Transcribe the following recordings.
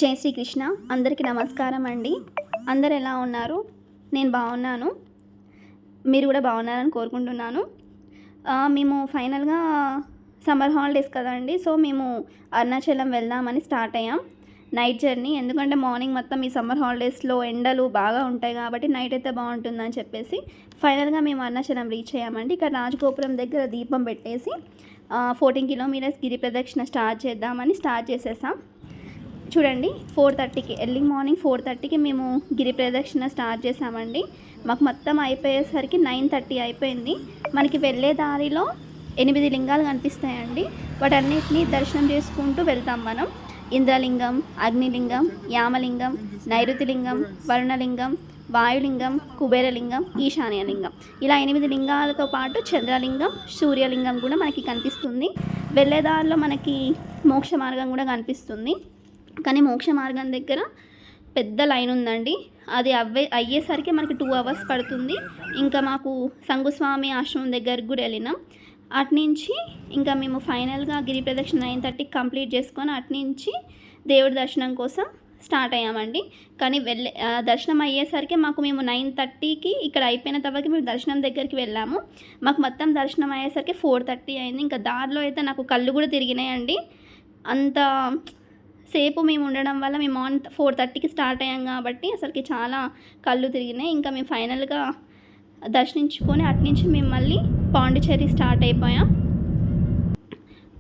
జై శ్రీకృష్ణ. అందరికీ నమస్కారం అండి. అందరు ఎలా ఉన్నారు? నేను బాగున్నాను. మీరు కూడా బాగున్నారని కోరుకుంటున్నాను. మేము ఫైనల్గా సమ్మర్ హాలిడేస్ కదండి, సో మేము అరుణాచలం వెళ్దామని స్టార్ట్ అయ్యాం. నైట్ జర్నీ, ఎందుకంటే మార్నింగ్ మొత్తం ఈ సమ్మర్ హాలిడేస్లో ఎండలు బాగా ఉంటాయి కాబట్టి నైట్ అయితే బాగుంటుందని చెప్పేసి ఫైనల్గా మేము అరుణాచలం రీచ్ అయ్యామండి. ఇక్కడ రాజగోపురం దగ్గర దీపం పెట్టేసి 14 కిలోమీటర్స్ గిరి ప్రదక్షిణ స్టార్ట్ చేద్దామని స్టార్ట్ చేసేసాం. చూడండి, 4:30కి ఎర్లీ మార్నింగ్ 4:30కి మేము గిరి ప్రదక్షిణ స్టార్ట్ చేసామండి. మాకు మొత్తం అయిపోయేసరికి 9:30 అయిపోయింది. మనకి వెళ్ళే దారిలో 8 లింగాలు కనిపిస్తాయండి. వాటన్నిటిని దర్శనం చేసుకుంటూ వెళ్తాం మనం. ఇంద్రలింగం, అగ్నిలింగం, యామలింగం, నైరుతిలింగం, వరుణలింగం, వాయులింగం, కుబేరలింగం, ఈశాన్యలింగం, ఇలా 8 లింగాలతో పాటు చంద్రలింగం, సూర్యలింగం కూడా మనకి కనిపిస్తుంది. వెళ్ళేదారిలో మనకి మోక్ష మార్గం కూడా కనిపిస్తుంది. కానీ మోక్ష మార్గం దగ్గర పెద్ద లైన్ ఉందండి. అది అయ్యేసరికి మనకి 2 అవర్స్ పడుతుంది. ఇంకా మాకు సంగుస్వామి ఆశ్రమం దగ్గరకు కూడా వెళ్ళినాం. అటునుంచి ఇంకా మేము ఫైనల్గా గిరి ప్రదక్షిణ 9:30కి కంప్లీట్ చేసుకొని అటునుంచి దేవుడి దర్శనం కోసం స్టార్ట్ అయ్యామండి. కానీ దర్శనం అయ్యేసరికి మేము 9:30కి ఇక్కడ అయిపోయిన తర్వాత మేము దర్శనం దగ్గరికి వెళ్ళాము. మాకు మొత్తం దర్శనం అయ్యేసరికి 4:30 అయింది. ఇంకా దారిలో అయితే నాకు కళ్ళు కూడా తిరిగినాయండి. అంత సేపు మేము ఉండడం వల్ల మేము 4:30కి స్టార్ట్ అయ్యాం కాబట్టి అసలుకి చాలా కళ్ళు తిరిగినాయి. ఇంకా మేము ఫైనల్గా దర్శించుకొని అటునుంచి మేము మళ్ళీ పాండిచ్చేరి స్టార్ట్ అయిపోయాం.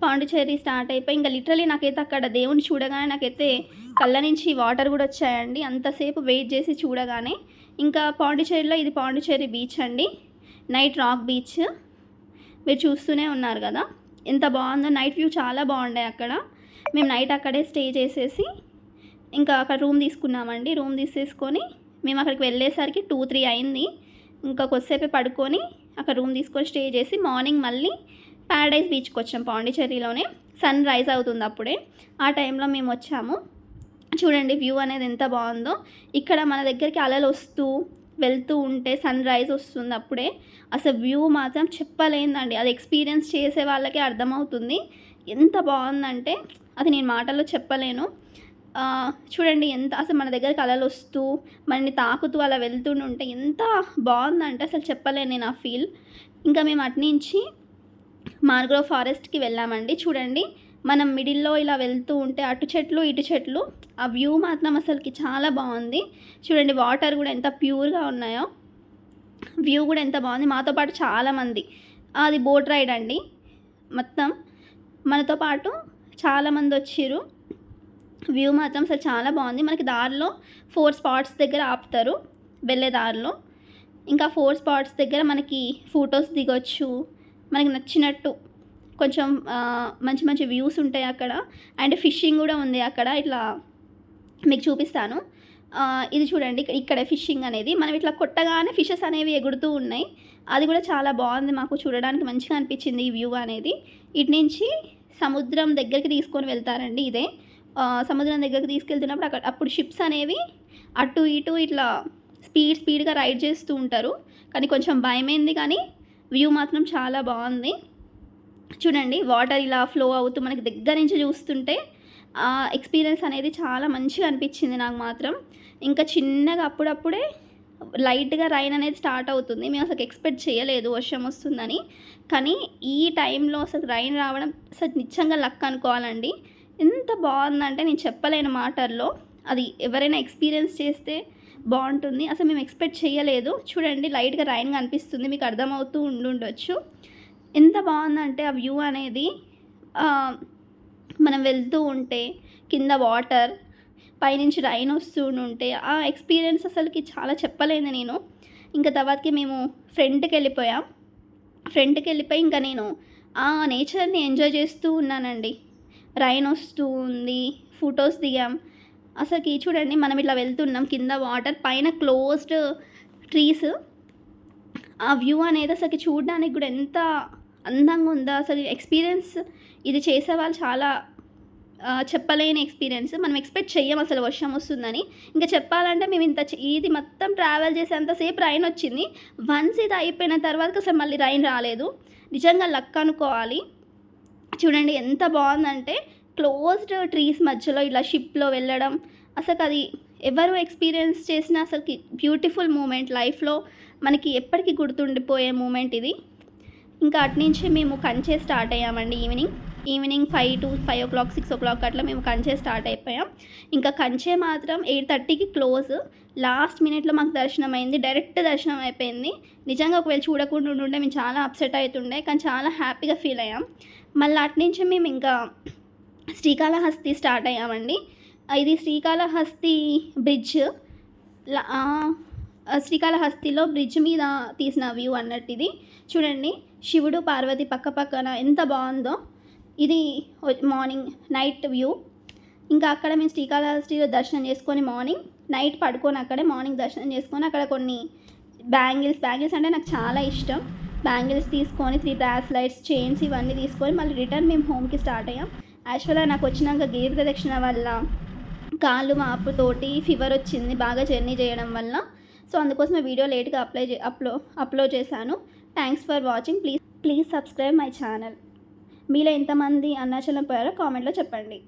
పాండిచ్చేరి స్టార్ట్ అయిపోయి ఇంకా లిటరలీ నాకైతే అక్కడ దేవుని చూడగానే నాకైతే కళ్ళ నుంచి వాటర్ కూడా వచ్చాయండి. అంతసేపు వెయిట్ చేసి చూడగానే. ఇంకా పాండిచ్చేరిలో ఇది పాండిచ్చేరి బీచ్ అండి, నైట్ రాక్ బీచ్. మీరు చూస్తూనే ఉన్నారు కదా ఎంత బాగుందో. నైట్ వ్యూ చాలా బాగుండే అక్కడ. మేము నైట్ అక్కడే స్టే చేసేసి ఇంకా అక్కడ రూమ్ తీసుకున్నామండి. రూమ్ తీసేసుకొని మేము అక్కడికి వెళ్ళేసరికి 2-3 అయింది. ఇంకా కొద్దిసేపే పడుకొని అక్కడ రూమ్ తీసుకొని స్టే చేసి మార్నింగ్ మళ్ళీ ప్యారడైజ్ బీచ్కి వచ్చాం. పాండిచ్చేరిలోనే సన్ రైజ్ అవుతుంది అప్పుడే. ఆ టైంలో మేము వచ్చాము. చూడండి వ్యూ అనేది ఎంత బాగుందో. ఇక్కడ మన దగ్గరికి అలలు వస్తూ వెళ్తూ ఉంటే సన్ రైజ్ వస్తుంది అప్పుడే. అసలు వ్యూ మాత్రం చెప్పలేందండి. అది ఎక్స్పీరియన్స్ చేసే వాళ్ళకే అర్థమవుతుంది ఎంత బాగుందంటే. అది నేను మాటల్లో చెప్పలేను. చూడండి ఎంత అసలు మన దగ్గరికి అలలు వస్తూ మనని తాకుతూ అలా వెళ్తుంటే ఎంత బాగుందంటే అసలు చెప్పలేను నేను ఆ ఫీల్. ఇంకా మేము అటునుంచి మార్గ్రోవ్ ఫారెస్ట్కి వెళ్ళామండి. చూడండి, మనం మిడిల్లో ఇలా వెళ్తూ ఉంటే అటు చెట్లు ఇటు చెట్లు, ఆ వ్యూ మాత్రం అసలుకి చాలా బాగుంది. చూడండి వాటర్ కూడా ఎంత ప్యూర్గా ఉన్నాయో, వ్యూ కూడా ఎంత బాగుంది. మాతో పాటు చాలామంది, అది బోట్ రైడ్ అండి. మొత్తం మనతో పాటు చాలామంది వచ్చిర్రు. వ్యూ మాత్రం అసలు చాలా బాగుంది. మనకి దారిలో 4 స్పాట్స్ దగ్గర ఆపుతారు వెళ్ళే దారిలో. ఇంకా 4 స్పాట్స్ దగ్గర మనకి ఫొటోస్ దిగొచ్చు. మనకి నచ్చినట్టు కొంచెం మంచి మంచి వ్యూస్ ఉంటాయి అక్కడ. అండ్ ఫిషింగ్ కూడా ఉంది అక్కడ. ఇట్లా మీకు చూపిస్తాను. ఇది చూడండి, ఇక్కడ ఫిషింగ్ అనేది మనం ఇట్లా కొట్టగానే ఫిషెస్ అనేవి ఎగురుతూ ఉన్నాయి. అది కూడా చాలా బాగుంది. మాకు చూడడానికి మంచిగా అనిపించింది ఈ వ్యూ అనేది. ఇటు నుంచి సముద్రం దగ్గరికి తీసుకొని వెళ్తారండి. ఇదే సముద్రం దగ్గరికి తీసుకెళ్తున్నప్పుడు అప్పుడు షిప్స్ అనేవి అటు ఇటు ఇట్లా స్పీడ్గా రైడ్ చేస్తూ ఉంటారు. కానీ కొంచెం భయమైంది, కానీ వ్యూ మాత్రం చాలా బాగుంది. చూడండి వాటర్ ఇలా ఫ్లో అవుతూ మనకి దగ్గర నుంచి చూస్తుంటే ఆ ఎక్స్పీరియన్స్ అనేది చాలా మంచిగా అనిపించింది నాకు మాత్రం. ఇంకా చిన్నగా అప్పుడప్పుడే లైట్గా రైన్ అనేది స్టార్ట్ అవుతుంది. మేము అసలు ఎక్స్పెక్ట్ చేయలేదు వర్షం వస్తుందని. కానీ ఈ టైంలో అసలు రైన్ రావడం అసలు నిజంగా లక్ అనుకోవాలండి. ఎంత బాగుందంటే నేను చెప్పలేను మాటల్లో. అది ఎవరైనా ఎక్స్పీరియన్స్ చేస్తే బాగుంటుంది. అసలు మేము ఎక్స్పెక్ట్ చేయలేదు. చూడండి లైట్గా రైన్ కనిపిస్తుంది, మీకు అర్థమవుతూ ఉండుండొచ్చు. ఎంత బాగుందంటే ఆ వ్యూ అనేది. మనం వెళ్తూ ఉంటే కింద వాటర్, పైనుంచి రైన్ వస్తూ ఉంటే ఆ ఎక్స్పీరియన్స్ అసలుకి చాలా చెప్పలేదు నేను. ఇంకా తర్వాతకి మేము ఫ్రంట్కి వెళ్ళిపోయి ఇంకా నేను ఆ నేచర్ని ఎంజాయ్ చేస్తూ ఉన్నానండి. రైన్ వస్తూ ఉంది, ఫొటోస్ దిగాం. అసలుకి చూడండి మనం ఇట్లా వెళ్తున్నాం, కింద వాటర్, పైన క్లోజ్డ్ ట్రీస్. ఆ వ్యూ అనేది అసలుకి చూడడానికి కూడా ఎంత అందంగా ఉందో. అసలు ఎక్స్పీరియన్స్ ఇది చేసేవాళ్ళు చాలా చెప్పలేని ఎక్స్పీరియన్స్. మనం ఎక్స్పెక్ట్ చెయ్యం అసలు వర్షం వస్తుందని. ఇంకా చెప్పాలంటే మేము ఇది మొత్తం ట్రావెల్ చేసేంతసేపు రైన్ వచ్చింది. వన్స్ ఇది అయిపోయిన తర్వాత అసలు మళ్ళీ రైన్ రాలేదు. నిజంగా లక్ అనుకోవాలి. చూడండి ఎంత బాగుందంటే క్లోజ్డ్ ట్రీస్ మధ్యలో ఇలా షిప్లో వెళ్ళడం అసలు అది ఎవరు ఎక్స్పీరియన్స్ చేసినా అసలుకి బ్యూటిఫుల్ మూమెంట్ లైఫ్లో మనకి ఎప్పటికీ గుర్తుండిపోయే మూమెంట్ ఇది. ఇంకా అట్నుంచి మేము కంచే స్టార్ట్ అయ్యామండి. ఈవినింగ్ 5 to 5 o'clock 6 o'clock అట్లా మేము కంచే స్టార్ట్ అయిపోయాం. ఇంకా కంచే మాత్రం 8:30కి క్లోజ్. లాస్ట్ మినిట్లో మాకు దర్శనం అయింది, డైరెక్ట్ దర్శనం అయిపోయింది. నిజంగా ఒకవేళ చూడకుండా ఉండుంటే మేము చాలా అప్సెట్ అవుతుండే, కానీ చాలా హ్యాపీగా ఫీల్ అయ్యాం. మళ్ళీ అట్నుంచి మేము ఇంకా శ్రీకాళహస్తి స్టార్ట్ అయ్యామండి. ఇది శ్రీకాళహస్తి బ్రిడ్జ్. శ్రీకాళహస్తిలో బ్రిడ్జ్ మీద తీసిన వ్యూ అన్నట్టు ఇది. చూడండి, శివుడు పార్వతి పక్క పక్కన ఎంత బాగుందో. ఇది నైట్ వ్యూ. ఇంకా అక్కడ మేము శ్రీకాళహస్తిలో దర్శనం చేసుకొని నైట్ పడుకొని అక్కడే మార్నింగ్ దర్శనం చేసుకొని అక్కడ కొన్ని బ్యాంగిల్స్ అంటే నాకు చాలా ఇష్టం. బ్యాంగిల్స్ తీసుకొని 3 బ్రాస్లైట్స్ చైన్స్ ఇవన్నీ తీసుకొని మళ్ళీ రిటర్న్ మేము హోమ్కి స్టార్ట్ అయ్యాం. యాక్చువల్గా నాకు వచ్చినాక గిరి ప్రదక్షిణ వల్ల కాళ్ళు మాపుతోటి ఫీవర్ వచ్చింది బాగా జర్నీ చేయడం వల్ల. సో అందుకోసం వీడియో లేట్గా అప్లోడ్ చేశాను. Thanks for watching. Please subscribe my channel. మీలో ఎంతమంది అరుణాచలం పోయారో కామెంట్లో చెప్పండి.